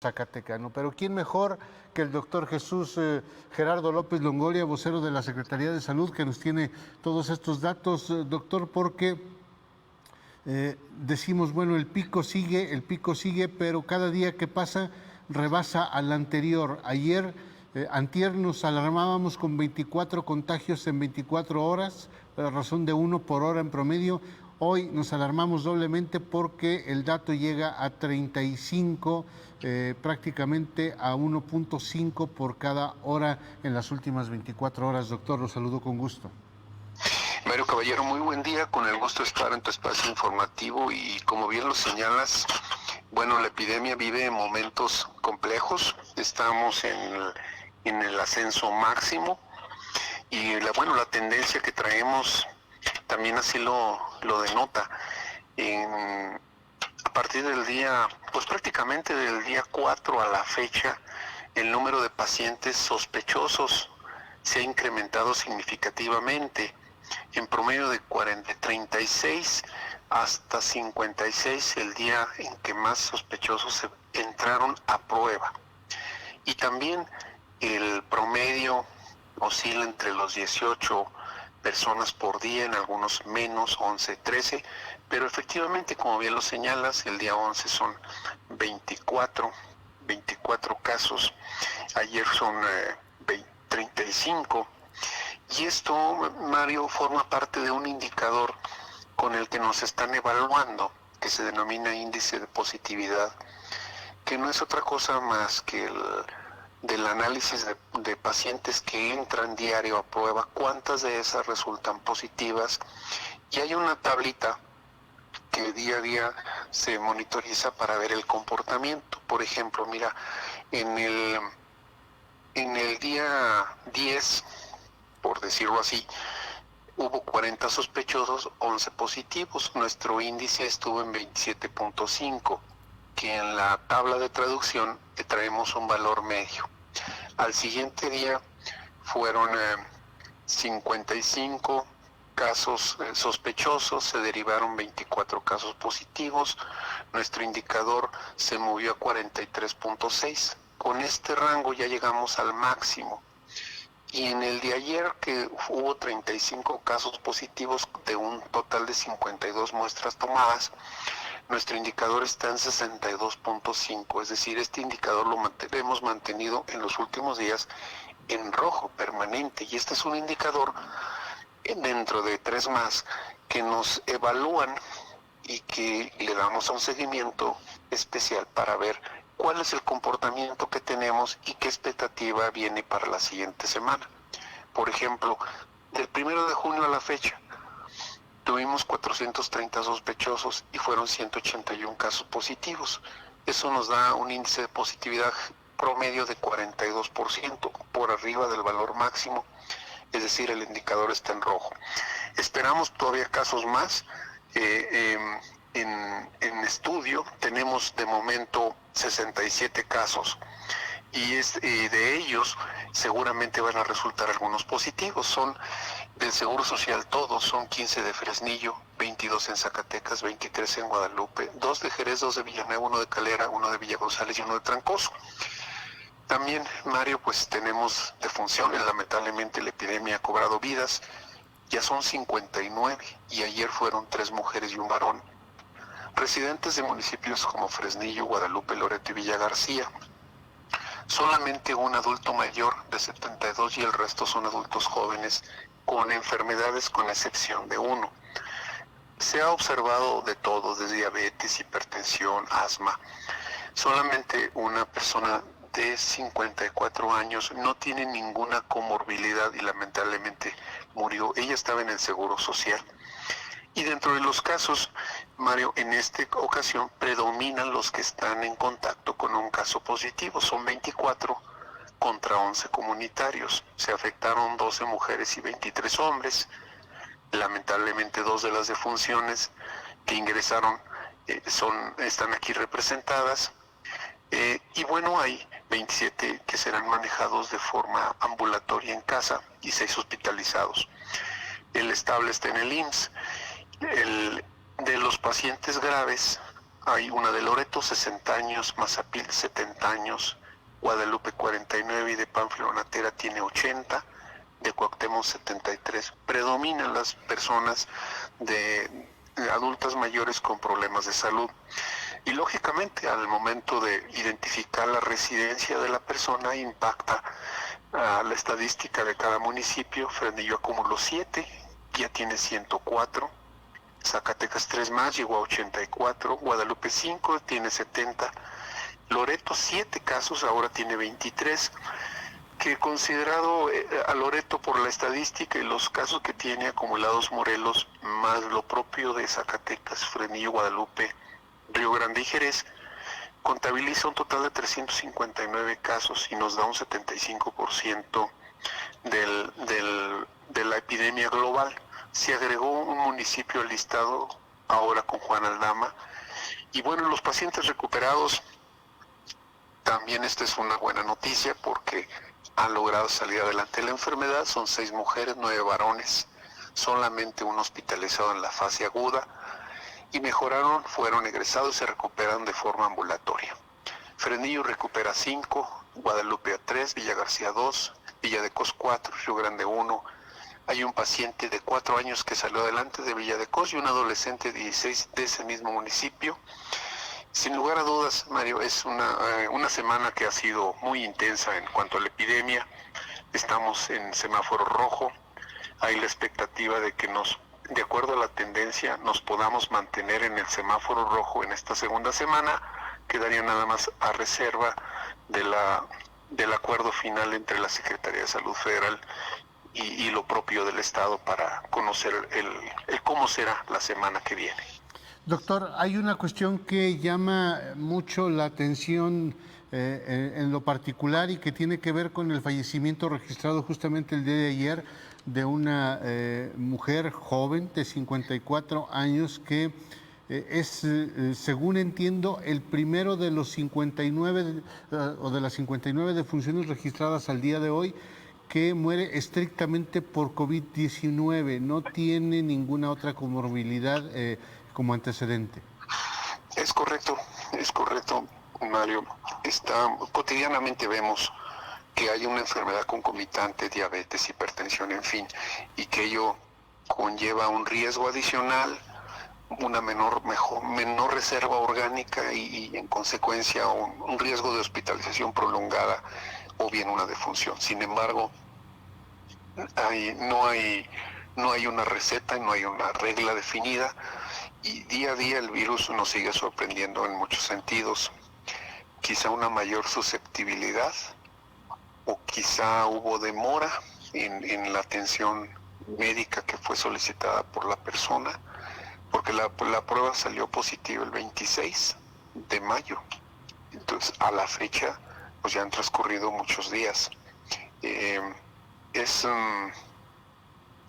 zacatecano. Pero ¿quién mejor que el doctor Jesús Gerardo López Longoria, vocero de la Secretaría de Salud, que nos tiene todos estos datos, doctor? Porque decimos, bueno, el pico sigue, pero cada día que pasa rebasa al anterior. Ayer, antier, nos alarmábamos con 24 contagios en 24 horas, a razón de 1 por hora en promedio. Hoy nos alarmamos doblemente porque el dato llega a 35, prácticamente a 1.5 por cada hora en las últimas 24 horas. Doctor, lo saludo con gusto. Mario Caballero, muy buen día, con el gusto de estar en tu espacio informativo y como bien lo señalas, bueno, la epidemia vive momentos complejos, estamos en el ascenso máximo y la tendencia que traemos también así lo denota. A partir del día, pues prácticamente del día 4 a la fecha, el número de pacientes sospechosos se ha incrementado significativamente, en promedio de 36 hasta 56 el día en que más sospechosos entraron a prueba. Y también el promedio oscila entre los 18 personas por día, en algunos menos, 11, 13, pero efectivamente, como bien lo señalas, el día 11 son 24 casos, ayer son 35, y esto, Mario, forma parte de un indicador con el que nos están evaluando, que se denomina índice de positividad, que no es otra cosa más que del análisis de pacientes que entran diario a prueba, cuántas de esas resultan positivas, y hay una tablita que día a día se monitoriza para ver el comportamiento. Por ejemplo, mira, en el día 10, por decirlo así, hubo 40 sospechosos, 11 positivos. Nuestro índice estuvo en 27.5, que en la tabla de traducción le traemos un valor medio. Al siguiente día fueron 55 casos sospechosos, se derivaron 24 casos positivos. Nuestro indicador se movió a 43.6. Con este rango ya llegamos al máximo. Y en el de ayer, que hubo 35 casos positivos de un total de 52 muestras tomadas, nuestro indicador está en 62.5, es decir, este indicador lo hemos mantenido en los últimos días en rojo permanente, y este es un indicador dentro de 3 más que nos evalúan y que le damos un seguimiento especial para ver cuál es el comportamiento que tenemos y qué expectativa viene para la siguiente semana. Por ejemplo, del 1 de junio a la fecha, tuvimos 430 sospechosos y fueron 181 casos positivos. Eso nos da un índice de positividad promedio de 42%, por arriba del valor máximo, es decir, el indicador está en rojo. Esperamos todavía casos más. En estudio tenemos de momento 67 casos y de ellos seguramente van a resultar algunos positivos. Son del Seguro Social todos, son 15 de Fresnillo, 22 en Zacatecas, 23 en Guadalupe, 2 de Jerez, 2 de Villanueva, 1 de Calera, 1 de Villa González y 1 de Trancoso. También, Mario, pues tenemos defunciones. Lamentablemente la epidemia ha cobrado vidas, ya son 59 y ayer fueron 3 mujeres y un varón, residentes de municipios como Fresnillo, Guadalupe, Loreto y Villa García. Solamente un adulto mayor de 72 y el resto son adultos jóvenes con enfermedades, con excepción de uno. Se ha observado de todo, desde diabetes, hipertensión, asma. Solamente una persona de 54 años no tiene ninguna comorbilidad y lamentablemente murió. Ella estaba en el Seguro Social. Y dentro de los casos, Mario, en esta ocasión predominan los que están en contacto con un caso positivo. Son 24 contra 11 comunitarios. Se afectaron 12 mujeres y 23 hombres. Lamentablemente 2 de las defunciones que ingresaron están aquí representadas. Y bueno, hay 27 que serán manejados de forma ambulatoria en casa y 6 hospitalizados. El estable está en el IMSS. De los pacientes graves, hay una de Loreto, 60 años, Mazapil, 70 años, Guadalupe, 49, y de Pánfilo Natera tiene 80, de Cuauhtémoc, 73. Predominan las personas de adultas mayores con problemas de salud. Y lógicamente, al momento de identificar la residencia de la persona, impacta la estadística de cada municipio. Fresnillo acumuló 7, ya tiene 104. Zacatecas 3 más, llegó a 84. Guadalupe 5, tiene 70. Loreto 7 casos, ahora tiene 23. Que considerado a Loreto por la estadística y los casos que tiene acumulados Morelos, más lo propio de Zacatecas, Fresnillo, Guadalupe, Río Grande y Jerez, contabiliza un total de 359 casos y nos da un 75% de la epidemia global. Se agregó un municipio al listado ahora con Juan Aldama. Y bueno, los pacientes recuperados, también esta es una buena noticia porque han logrado salir adelante de la enfermedad. Son 6 mujeres, 9 varones, solamente un hospitalizado en la fase aguda, y mejoraron, fueron egresados y se recuperan de forma ambulatoria. Fresnillo recupera 5, Guadalupe a 3, Villa García 2, Villa de Cos 4, Río Grande 1. Hay un paciente de 4 años que salió adelante de Villa de Cos y un adolescente de 16 de ese mismo municipio. Sin lugar a dudas, Mario, es una semana que ha sido muy intensa en cuanto a la epidemia. Estamos en semáforo rojo. Hay la expectativa de que de acuerdo a la tendencia, nos podamos mantener en el semáforo rojo en esta segunda semana. Quedaría nada más a reserva del acuerdo final entre la Secretaría de Salud Federal y lo propio del Estado para conocer el cómo será la semana que viene. Doctor, hay una cuestión que llama mucho la atención en lo particular y que tiene que ver con el fallecimiento registrado justamente el día de ayer de una mujer joven de 54 años que es, según entiendo, el primero de los 59 o de las 59 defunciones registradas al día de hoy que muere estrictamente por COVID-19, no tiene ninguna otra comorbilidad como antecedente. Es correcto, Mario. Cotidianamente vemos que hay una enfermedad concomitante, diabetes, hipertensión, en fin, y que ello conlleva un riesgo adicional, una menor reserva orgánica y en consecuencia un riesgo de hospitalización prolongada o bien una defunción. Sin embargo, no hay una receta, no hay una regla definida, y día a día el virus nos sigue sorprendiendo en muchos sentidos. Quizá una mayor susceptibilidad o quizá hubo demora en la atención médica que fue solicitada por la persona, porque la prueba salió positiva el 26 de mayo. Entonces, a la fecha, pues ya han transcurrido muchos días. Es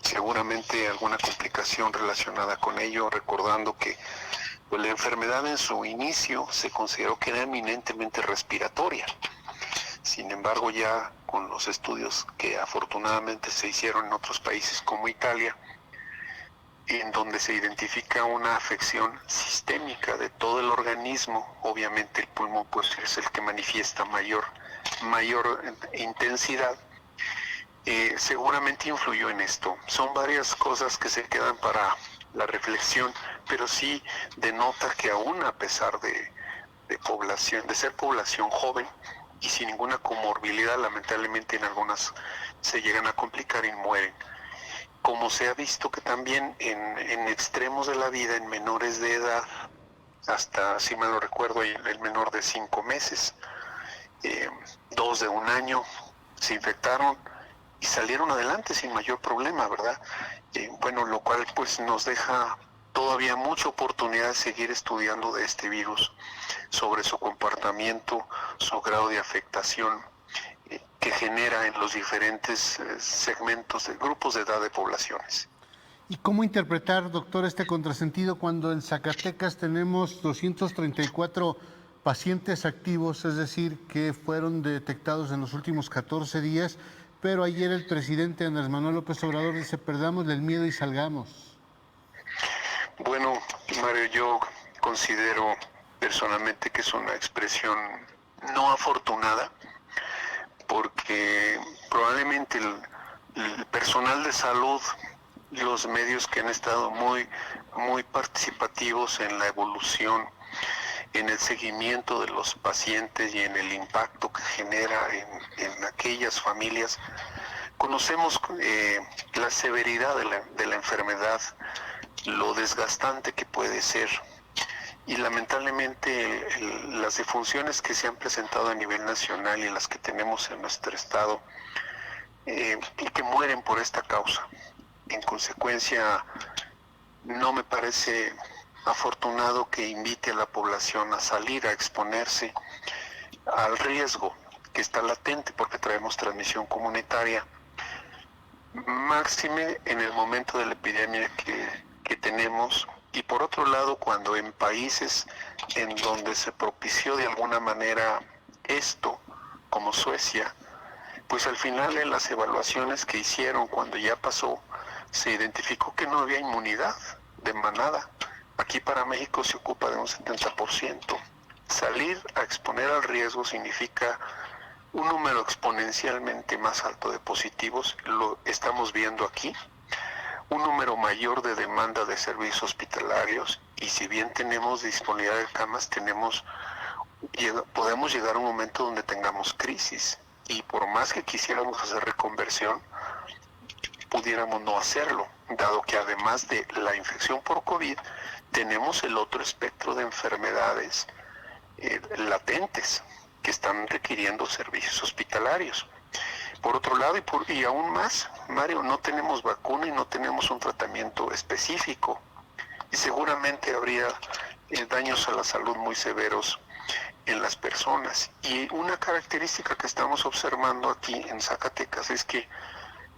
seguramente alguna complicación relacionada con ello, recordando que pues, la enfermedad en su inicio se consideró que era eminentemente respiratoria. Sin embargo, ya con los estudios que afortunadamente se hicieron en otros países como Italia, en donde se identifica una afección sistémica de todo el organismo, obviamente el pulmón pues es el que manifiesta mayor intensidad, seguramente influyó en esto. Son varias cosas que se quedan para la reflexión, pero sí denota que aún a pesar de ser población joven y sin ninguna comorbilidad, lamentablemente en algunas se llegan a complicar y mueren. Como se ha visto que también en extremos de la vida, en menores de edad, hasta, si mal no recuerdo, el menor de 5 meses, 2 de 1 año, se infectaron y salieron adelante sin mayor problema, ¿verdad? Bueno, lo cual pues nos deja todavía mucha oportunidad de seguir estudiando de este virus, sobre su comportamiento, su grado de afectación que genera en los diferentes segmentos de grupos de edad de poblaciones. ¿Y cómo interpretar, doctor, este contrasentido cuando en Zacatecas tenemos 234 pacientes activos, es decir, que fueron detectados en los últimos 14 días, pero ayer el presidente Andrés Manuel López Obrador dice, perdámosle el miedo y salgamos? Bueno, Mario, yo considero personalmente que es una expresión no afortunada, porque probablemente el personal de salud, los medios que han estado muy participativos en la evolución, en el seguimiento de los pacientes y en el impacto que genera en aquellas familias, conocemos la severidad de la enfermedad, lo desgastante que puede ser, y lamentablemente las defunciones que se han presentado a nivel nacional y las que tenemos en nuestro estado, y que mueren por esta causa. En consecuencia, no me parece afortunado que invite a la población a salir a exponerse al riesgo que está latente porque traemos transmisión comunitaria, máxime en el momento de la epidemia que tenemos, y por otro lado cuando en países en donde se propició de alguna manera esto, como Suecia, pues al final en las evaluaciones que hicieron cuando ya pasó, se identificó que no había inmunidad de manada. Aquí para México se ocupa de un 70%. Salir a exponer al riesgo significa un número exponencialmente más alto de positivos, lo estamos viendo aquí, un número mayor de demanda de servicios hospitalarios, y si bien tenemos disponibilidad de camas, podemos llegar a un momento donde tengamos crisis, y por más que quisiéramos hacer reconversión, pudiéramos no hacerlo, dado que además de la infección por COVID, tenemos el otro espectro de enfermedades latentes que están requiriendo servicios hospitalarios. Por otro lado, y aún más, Mario, no tenemos vacuna y no tenemos un tratamiento específico, y seguramente habría daños a la salud muy severos en las personas. Y una característica que estamos observando aquí en Zacatecas es que,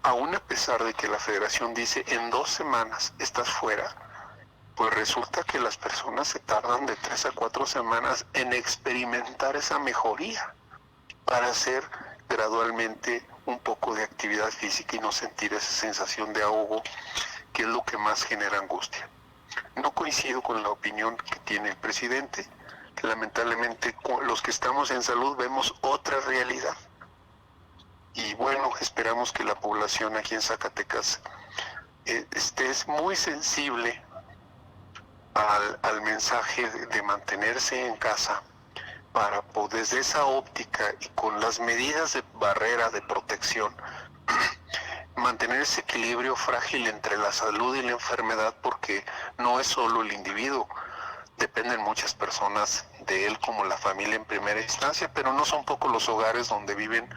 aún a pesar de que la Federación dice en 2 semanas estás fuera, pues resulta que las personas se tardan de 3 a 4 semanas en experimentar esa mejoría para hacer gradualmente un poco de actividad física y no sentir esa sensación de ahogo, que es lo que más genera angustia. No coincido con la opinión que tiene el presidente. Lamentablemente, los que estamos en salud vemos otra realidad. Y bueno, esperamos que la población aquí en Zacatecas esté muy sensible al mensaje de mantenerse en casa, para poder, desde esa óptica y con las medidas de barrera de protección, mantener ese equilibrio frágil entre la salud y la enfermedad, porque no es solo el individuo, dependen muchas personas de él, como la familia en primera instancia, pero no son pocos los hogares donde viven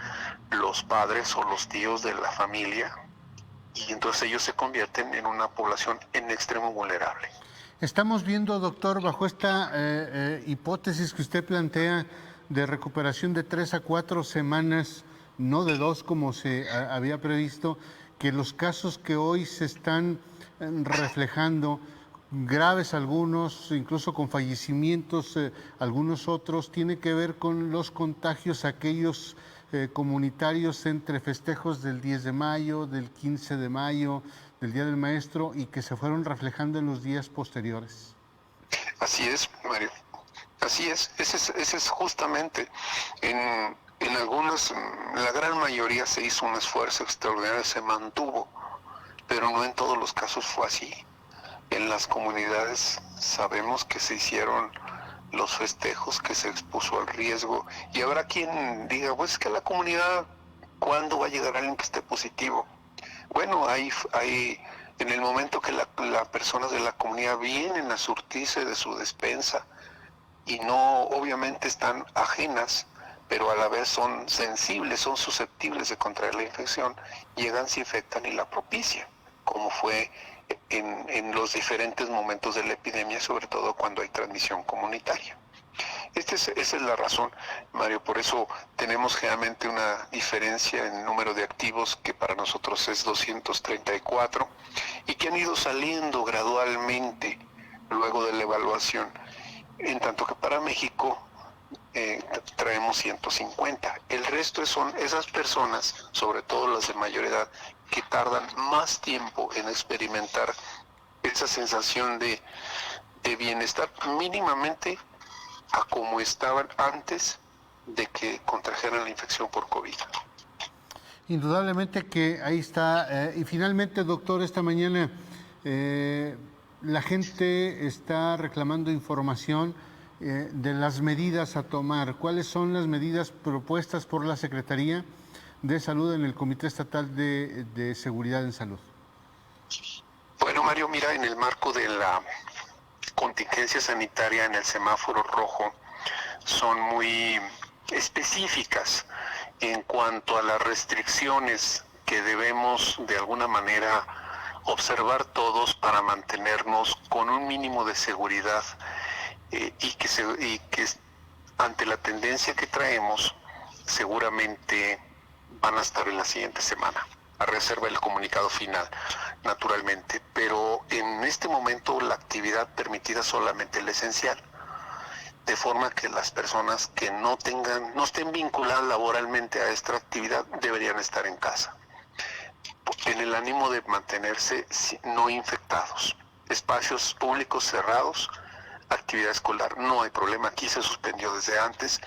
los padres o los tíos de la familia, y entonces ellos se convierten en una población en extremo vulnerable. Estamos viendo, doctor, bajo esta hipótesis que usted plantea de recuperación de 3 a 4 semanas, no de 2 como se había previsto, que los casos que hoy se están reflejando, graves algunos, incluso con fallecimientos algunos otros, tiene que ver con los contagios aquellos comunitarios entre festejos del 10 de mayo, del 15 de mayo, del Día del Maestro, y que se fueron reflejando en los días posteriores. Así es, Mario. Así es. Ese es justamente. En algunas, la gran mayoría se hizo un esfuerzo extraordinario, se mantuvo, pero no en todos los casos fue así. En las comunidades sabemos que se hicieron los festejos, que se expuso al riesgo, y habrá quien diga, pues es que la comunidad, ¿cuándo va a llegar alguien que esté positivo? Bueno, hay en el momento que las personas de la comunidad vienen a surtirse de su despensa, y no obviamente están ajenas, pero a la vez son sensibles, son susceptibles de contraer la infección, llegan, se infectan y la propician, como fue en los diferentes momentos de la epidemia, sobre todo cuando hay transmisión comunitaria. Esa es la razón, Mario, por eso tenemos generalmente una diferencia en el número de activos, que para nosotros es 234, y que han ido saliendo gradualmente luego de la evaluación, en tanto que para México traemos 150. El resto son esas personas, sobre todo las de mayor edad, que tardan más tiempo en experimentar esa sensación de bienestar mínimamente a como estaban antes de que contrajeran la infección por COVID. Indudablemente que ahí está. Y finalmente, doctor, esta mañana la gente está reclamando información de las medidas a tomar. ¿Cuáles son las medidas propuestas por la Secretaría de Salud en el Comité Estatal de Seguridad en Salud? Bueno, Mario, mira, en el marco de la contingencia sanitaria en el semáforo rojo, son muy específicas en cuanto a las restricciones que debemos de alguna manera observar todos para mantenernos con un mínimo de seguridad y que ante la tendencia que traemos seguramente van a estar en la siguiente semana, a reserva del comunicado final, naturalmente, pero en este momento la actividad permitida solamente es la esencial, de forma que las personas que no estén vinculadas laboralmente a esta actividad deberían estar en casa, en el ánimo de mantenerse no infectados. Espacios públicos cerrados, actividad escolar, no hay problema, aquí se suspendió desde antes,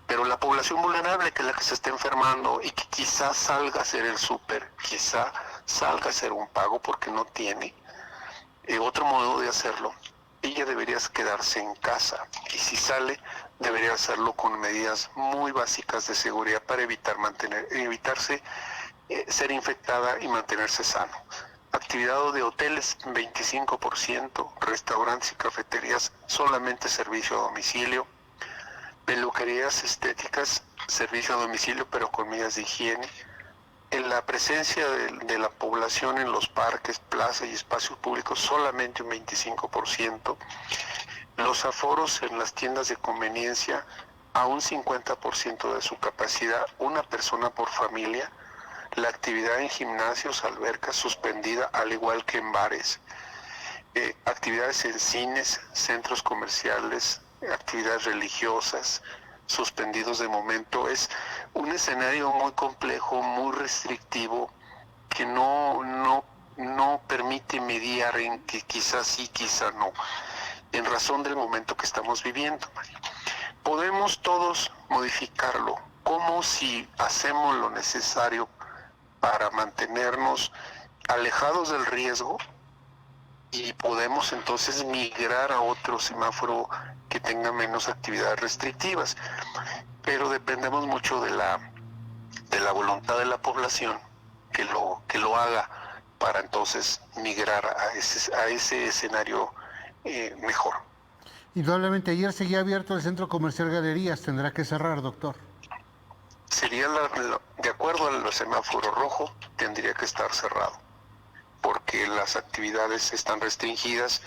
pero la población vulnerable, que es la que se está enfermando y que quizás salga a hacer el súper, quizá salga a hacer un pago porque no tiene otro modo de hacerlo, ella debería quedarse en casa, y si sale debería hacerlo con medidas muy básicas de seguridad para evitarse ser infectada y mantenerse sano. Actividad de hoteles 25%, restaurantes y cafeterías solamente servicio a domicilio, peluquerías estéticas servicio a domicilio pero con medidas de higiene. En la presencia de la población en los parques, plazas y espacios públicos solamente un 25%, los aforos en las tiendas de conveniencia a un 50% de su capacidad, una persona por familia, la actividad en gimnasios, albercas suspendida al igual que en bares, actividades en cines, centros comerciales, actividades religiosas, suspendidos de momento. Es un escenario muy complejo, muy restrictivo, que no permite mediar en que quizás sí, quizás no, en razón del momento que estamos viviendo. Podemos todos modificarlo, como si hacemos lo necesario para mantenernos alejados del riesgo, y podemos entonces migrar a otro semáforo que tenga menos actividades restrictivas, pero dependemos mucho de la voluntad de la población que lo haga para entonces migrar a ese escenario mejor. Indudablemente, ayer seguía abierto el Centro Comercial Galerías, tendrá que cerrar, doctor. Sería de acuerdo al semáforo rojo, tendría que estar cerrado, porque las actividades están restringidas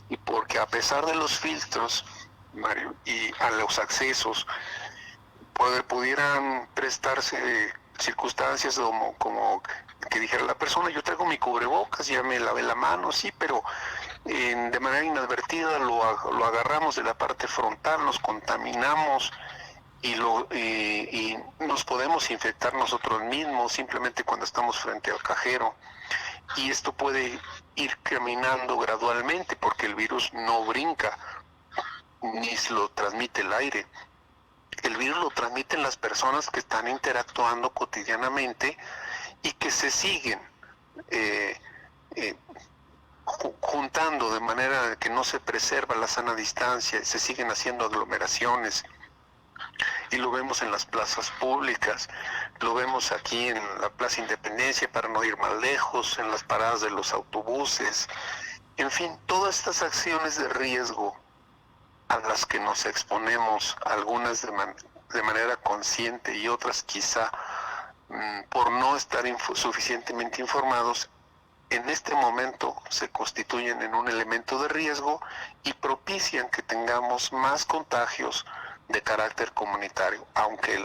y porque a pesar de los filtros, Mario, y a los accesos, pudieran prestarse circunstancias como que dijera la persona, yo traigo mi cubrebocas, ya me lavé la mano, sí, pero de manera inadvertida lo agarramos de la parte frontal, nos contaminamos y nos podemos infectar nosotros mismos simplemente cuando estamos frente al cajero. Y esto puede ir caminando gradualmente porque el virus no brinca ni se lo transmite el aire. El virus lo transmiten las personas que están interactuando cotidianamente y que se siguen juntando de manera que no se preserva la sana distancia, se siguen haciendo aglomeraciones. Y lo vemos en las plazas públicas, lo vemos aquí en la Plaza Independencia, para no ir más lejos, en las paradas de los autobuses, en fin, todas estas acciones de riesgo a las que nos exponemos, algunas de manera consciente y otras quizá por no estar suficientemente informados, en este momento se constituyen en un elemento de riesgo y propician que tengamos más contagios de carácter comunitario, aunque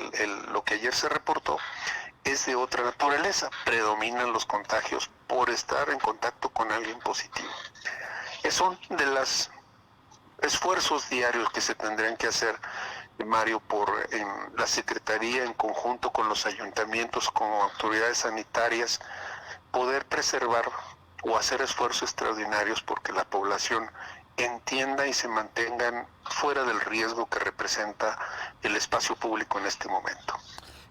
lo que ayer se reportó es de otra naturaleza, predominan los contagios por estar en contacto con alguien positivo. Son de los esfuerzos diarios que se tendrían que hacer, Mario, por la Secretaría en conjunto con los ayuntamientos, con autoridades sanitarias, poder preservar o hacer esfuerzos extraordinarios porque la población entienda y se mantengan fuera del riesgo que representa el espacio público en este momento.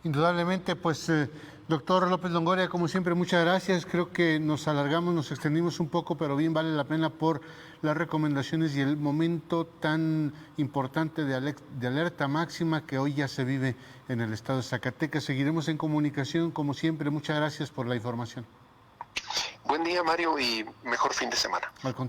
Indudablemente, pues, doctor López Longoria, como siempre, muchas gracias. Creo que nos alargamos, nos extendimos un poco, pero bien vale la pena por las recomendaciones y el momento tan importante de alerta máxima que hoy ya se vive en el estado de Zacatecas. Seguiremos en comunicación, como siempre. Muchas gracias por la información. Buen día, Mario, y mejor fin de semana. Al